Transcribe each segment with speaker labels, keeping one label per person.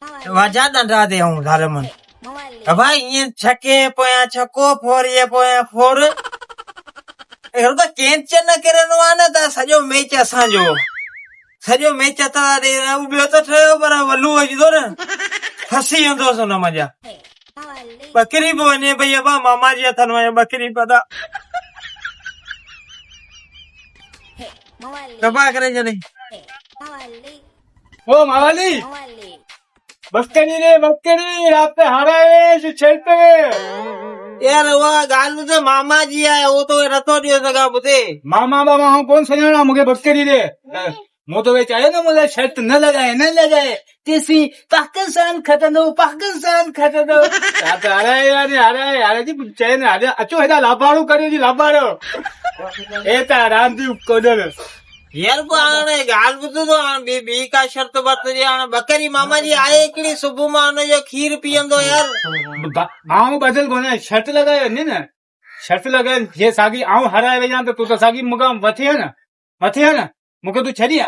Speaker 1: वजह दंडा दे हूँ धारे मन भाई ये छके पोया छको फोर ये पोया फोर तो कैंचर न करनो आने ता सजो मैच असांजो सजो मैच ता रे उबियो तो ठयो पर वलू अजदो न फसी वेंदो सो न मजा बकरी बि वञे पई अबा मामा जी हथनि में बकरी पता दबा करे जॾहिं
Speaker 2: ओ मावाली बकरी रे बकरी रात पे हाराए जो छेड़ते
Speaker 1: यार वो गाल ॿुधे मामा जी आहे वो तो नथो ॾियो सघां ॿुधे
Speaker 2: मामा बाबा हूँ कौन सुञाणा मूंखे बकरी रे मूं तो वे चाहे न मुझे शर्त न लगाए तेसी पाकिस्तान खटंदो हाराए जी चए न हारे अचो हेॾा लाभाड़ू करे जी लाभाड़ो ए त रांदि कोडर
Speaker 1: यार को हाणे गाल ॿुध तो हाणे ॿी का शर्त वरितजे हाणे बकरी मामा जी आहे हिकिड़ी सुबुह मां हुनजो खीर पीअंदो यार
Speaker 2: आऊं बदल कोन्हे शर्त लगाए न शर्त लगाए जे साॻी आऊं हराए वञा त तूं त साॻी मूंखां मथे न मूंखे तूं छॾी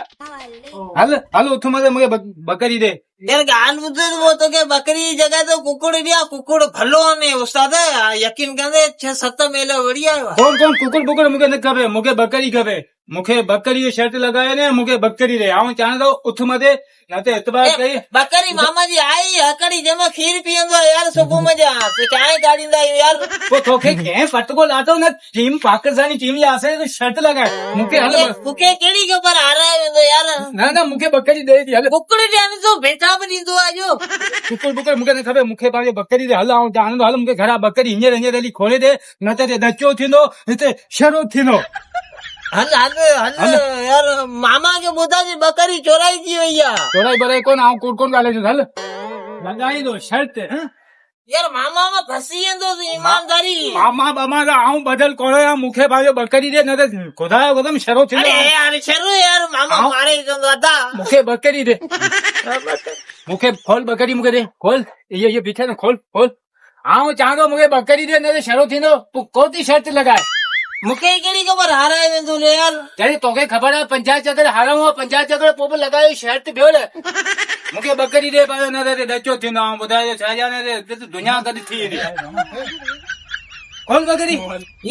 Speaker 2: हल उथ मथे मूंखे बकरी दे
Speaker 1: यार गाल ॿुध वो तोखे बकरी जी जॻह ते कुकुड़ ॾिया कुकुड़ भलो आने उस्ताद यकीन कंदे 6-7 मेल वड़ी आयो
Speaker 2: कोन कुकुड़ मूंखे न खपे मूंखे बकरी खपे मूंखे बकरी जी शर्त लगाए ने मूंखे बकरी दे आऊं चाहियां थो उथ मथे न त इतबार कई
Speaker 1: बकरी मामा जी आई हकड़ी जंहिंमें खीर पीअंदो यार सुबुह में जा चांहि गाड़ींदा आहियूं यार
Speaker 2: पोइ तोखे कंहिं पटको लाथो न टीम पाकिस्तानी टीम जी आसे तो शर्त लगाए मूंखे हल
Speaker 1: मूंखे कहिड़ी ख़बर हाराए वेंदो यार
Speaker 2: न मूंखे बकरी दे दी हल
Speaker 1: कुकुड़ ॾियण तो बेटा बि ॾींदो आहे जो
Speaker 2: कुकुड़ मूंखे न खपे मूंखे पंहिंजे बकरी दे हल आऊं चाहियां थो हल मूंखे घरां बकरी हींअर हली खोले दे न त हिते दचो थींदो हिते शरो थींदो
Speaker 1: हल यार मामा खे ॿुधाइजे बकरी चोराई थी वई आहे
Speaker 2: चोराई बराई कोन आऊं कूड़ कोन ॻाल्हाईंदुसि हल लगाई दो शर्त
Speaker 1: यार मामा में फसी वेंदो ईमानदारी
Speaker 2: मामा बामा का आऊं बदल कोन आहियां मूंखे पंहिंजो बकरी दे न त खुदा जो कसम शरो थींदो
Speaker 1: यार शरू यार मामा मारे चवंदो अदा
Speaker 2: मूंखे बकरी दे मूंखे खोल बकरी मूंखे दे खोल ये बीठे न खोल आऊं चाहियां थो मूंखे बकरी दे न त शरो थींदो तूं कोती शर्त लगाए
Speaker 1: मूंखे कहिड़ी ख़बर हाराए वेंदो यार
Speaker 2: जॾहिं तोखे ख़बर आहे 50 चकर हारूं आहे 50 चकर पोइ बि लगायो शर्त ॿियो मूंखे बकरी दे पायो न त डचो थींदो आऊं ॿुधायो छा न दुनिया गॾु थी वेंदी खोल बकरी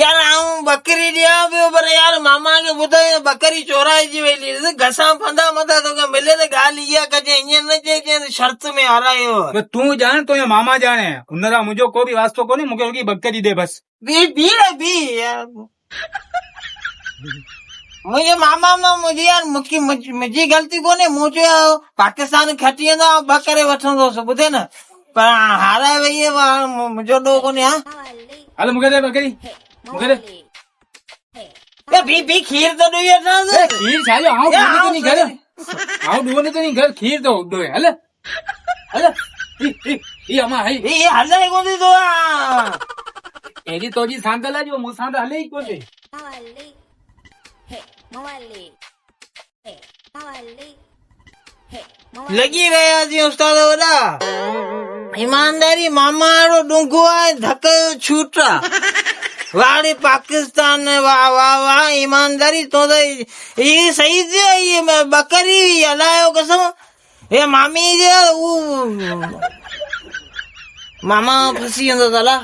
Speaker 1: यार आऊं बकरी ॾियां पियो पर यार मामा खे ॿुधायो बकरी चोराइजी वई घसां फंदा मथां तोखे मिले त ॻाल्हि इहा कजे ईअं न चए शर्त में हारायो
Speaker 2: तूं ॼाण तुंहिंजो मामा ॼाणे हुन सां मुंहिंजो को बि वास्तो कोन्हे मूंखे रुॻी बकरी दे बसि
Speaker 1: बी यार मुंहिंजे मामा मां मुंहिंजी ग़लती कोन्हे मूं चयो पाकिस्तान खटी वेंदो ॿ करे वठंदोसि ॿुधे न पर हाराए वई मुंहिंजो ॾोह कोन्हे हा
Speaker 2: हल मूंखे दे बकरी मूंखे दे
Speaker 1: बी खीर तो ॾेई वठां
Speaker 2: खीर छाजो आऊं ॾुओ न तनी घर खीर तो ॾोए हल ई अमा है
Speaker 1: ई हले कोन थी तो
Speaker 2: एडी तोजी सांगल आहे जो मूंसां त हले ई कोन्हे
Speaker 1: लॻी रहियासीं उस्ताद वॾा ईमानदारी मामा अहिड़ो ॾुंगो आहे धक छूट वाड़ी पाकिस्तान वाह वाह वाह ईमानदारी तो ये सही थी ये बकरी हलायो कसम ये मामी जे मामा फसी वेंदो साला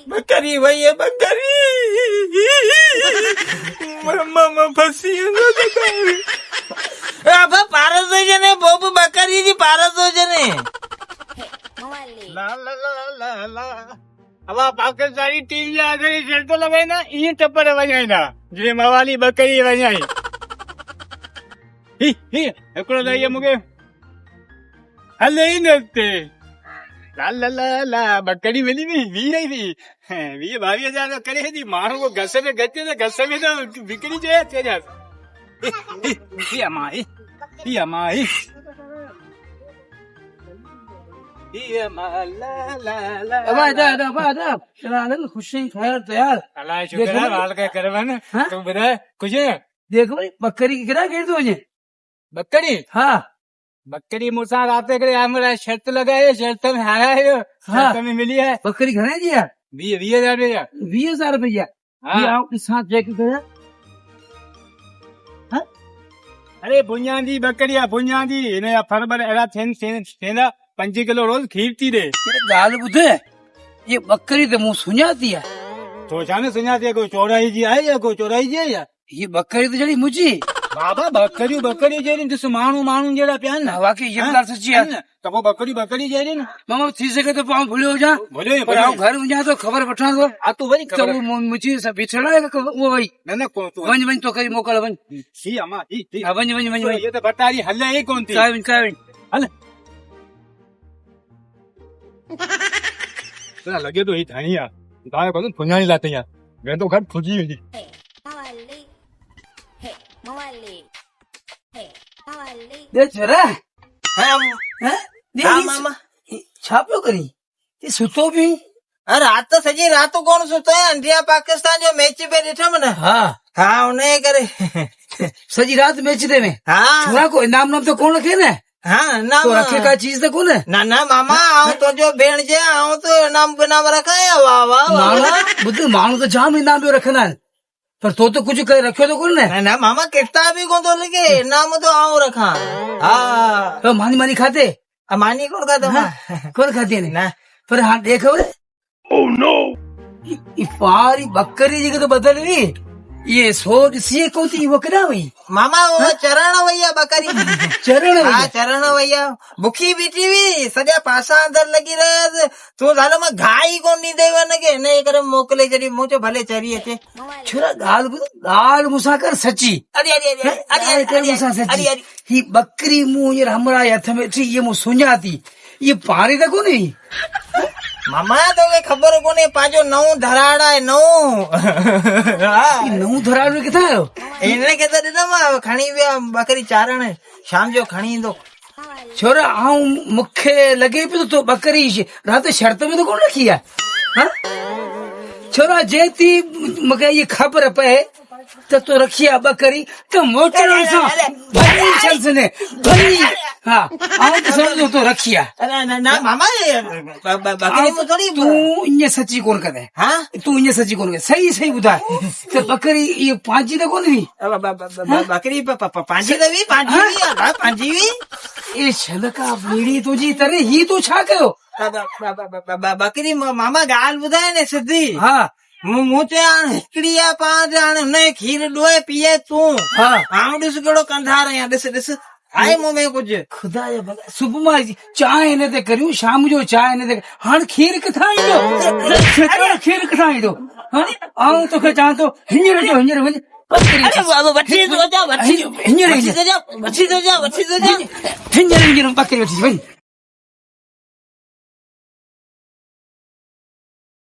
Speaker 1: बकरी वही है बकरी मामा फसी अब पारस हो जने बोब बकरी जी पारस हो जने
Speaker 2: ला ला ला ला ला अब पाकिस्तानी टीम जे अगर शर्त लगाई ना ईअं टपर वञाई ना जीअं मवाली बकरी वञाई हिकिड़ो त इहो मूंखे हले ई न ते ला ला ला ला बकरी मिली हुई 20-22 करे थी माण्हू को घस में गचे त घस में त विकिणी चए तेजा माई
Speaker 1: खुशी खैर तो यार
Speaker 2: अल्लाह शुक्र है हाल का करवन तू बता कुछ
Speaker 1: देखो भाई बकरी की किरा खेल दो
Speaker 2: बकरी
Speaker 1: हाँ
Speaker 2: बकरी मुसा रात करे हमरा शर्त लगाए शर्त में आया है शर्त में मिली है
Speaker 1: बकरी खाने दिया
Speaker 2: 20,000 रुपया
Speaker 1: 20,000 रुपया
Speaker 2: हाँ
Speaker 1: आपके साथ चेक करा हाँ
Speaker 2: अरे भुंजांदी बकरी आहे भुंजांदी हिन जा फर अहिड़ा थियनि 5 किलो रोज़ खीर थी ॾे
Speaker 3: ॻाल्हि ॿुधे ये बकरी त मूं सुञाती आहे
Speaker 2: तो छा न सुञाते को चौराई जी आहे या को चौराई जी आहे या
Speaker 3: ये बकरी त जहिड़ी मुंहिंजी
Speaker 2: बाबा बकरी जहिड़ी ॾिस माण्हू जहिड़ा पिया आहिनि न
Speaker 3: वाकई ये ॻाल्हि सची आहे
Speaker 2: त पोइ बकरी जहिड़ी न
Speaker 3: मामा थी सघे त पाण भुलियो हुजां
Speaker 2: भले
Speaker 3: पर आउं घर वञां थो ख़बर वठां थो
Speaker 2: हा तूं वरी
Speaker 3: त उहो मुंहिंजी बिछड़ आहे उहो वई
Speaker 2: न को तूं
Speaker 3: वञ तो करी मोकल वञ
Speaker 2: थी अमा थी
Speaker 3: हा वञ
Speaker 2: ये त बटारी हले ई कोन थी
Speaker 3: काई वञ
Speaker 2: हल तुला लॻे थो ही धाणी आहे तव्हां को सुञाणी लाथई आहे मैं तो घर खुजी वेंदी
Speaker 3: दे छोरा
Speaker 1: हाँ
Speaker 3: दे
Speaker 1: हाँ,
Speaker 3: हीअ
Speaker 1: मामा
Speaker 3: छा पियो करी ये सुतो बि
Speaker 1: रात तो सॼी रात कोन सुतो आहे इंडिया पाकिस्तान जो मैच पे ॾिठमि न
Speaker 3: हा
Speaker 1: हा उनजे करे
Speaker 3: सॼी राति मैच ते में
Speaker 1: हा
Speaker 3: छोरा को इनाम नाम तो कोन रखे न
Speaker 1: हा ना
Speaker 3: तो रखे का चीज त कोन
Speaker 1: ना ना मामा आऊं तुंहिंजो भेण जे आऊं तो इनाम बिनाम रखाया वाह वाह वाह
Speaker 3: माण्हू ॿुध माण्हू त जाम इनाम ॿियो रखंदा आहिनि पर तो त कुझु करे रखियो त कोन न
Speaker 1: ना ना मामा किताब ही कोन थो लिखे इनाम तो आऊं रखां हा
Speaker 3: तो मानी खाते
Speaker 1: मानी कोन खाधो मां
Speaker 3: कोन खाती ने
Speaker 1: ना
Speaker 3: पर हाणे देख ओह नो ई पारी बकरी जेके तो बदलवी ये सो ॾिसी कोन थी वकरा वई
Speaker 1: मामा वो चरण वैया बकरी
Speaker 3: चरण
Speaker 1: हा
Speaker 3: वई
Speaker 1: चरण वैया बुखी बीठी हुई सॼा पासा अंदर लॻी रहिया तूं दादा मां घाई कोन ॾींदे हुनखे हिन करे मोकिले छॾी मूं चयो भले चरी अचे
Speaker 3: छोरा ॻाल्हि मूंसां कर सची
Speaker 1: अरे अरे अरे अरे
Speaker 3: ॻाल्हि कर मूंसां
Speaker 1: अरे
Speaker 3: सची
Speaker 1: अरे
Speaker 3: ही बकरी मूं हींअर हमरा हथ में अची ये मूं सुञाती ये पारी त कोन्हे
Speaker 1: मामा तोखे ख़बर कोन्हे पंहिंजो नओं धराड़ आहे नओं हा
Speaker 3: नऊं धराड़ में किथां आयो
Speaker 1: हिनखे त ॾिनमि खणी विया बकरी चारण शाम जो खणी ईंदो
Speaker 3: छोरा मूंखे लॻे पियो तो बकरी राति शर्त में तो कोन रखी आहे हाँ? छोरा जे थी मूंखे इहा ख़बर पए त तो रखी आहे बकरी त मोटण सां भली शर्त ने भली हा आउं त सम्झो तो रखी आहे
Speaker 1: अरे ना मामा बकरी में थोड़ी
Speaker 3: तूं ईअं सची कोन कदे
Speaker 1: हा
Speaker 3: तूं ईअं सची कोन करे सही ॿुधाए त बकरी इहा पंहिंजी त कोन हुई
Speaker 1: बकरी पंहिंजी त हुई पंहिंजी हुई
Speaker 3: ए छलका बीड़ी तुंहिंजी तरे ही तूं छा कयो
Speaker 1: बकरी मामा ॻाल्हि ॿुधाए न सिधी
Speaker 3: हा
Speaker 1: मूं चयो हाणे हिकिड़ी आहे पाण हाणे हुनखे खीर ॾोए पीए तूं
Speaker 3: हा
Speaker 1: आऊं ॾिस कहिड़ो कंधार आहियां ॾिस आहे मूं में कुझु
Speaker 3: खुदा जा भला सुबुह मां चांहि हिन ते करियूं शाम जो चांहि हिन ते हाणे खीर किथां ईंदो खीर किथां ईंदो आऊं तोखे चवां थो हींअर जो हींअर वञ
Speaker 1: वठी तो जा
Speaker 3: हींअर
Speaker 1: वठी तो जा
Speaker 3: हींअर बकरी वठी वञ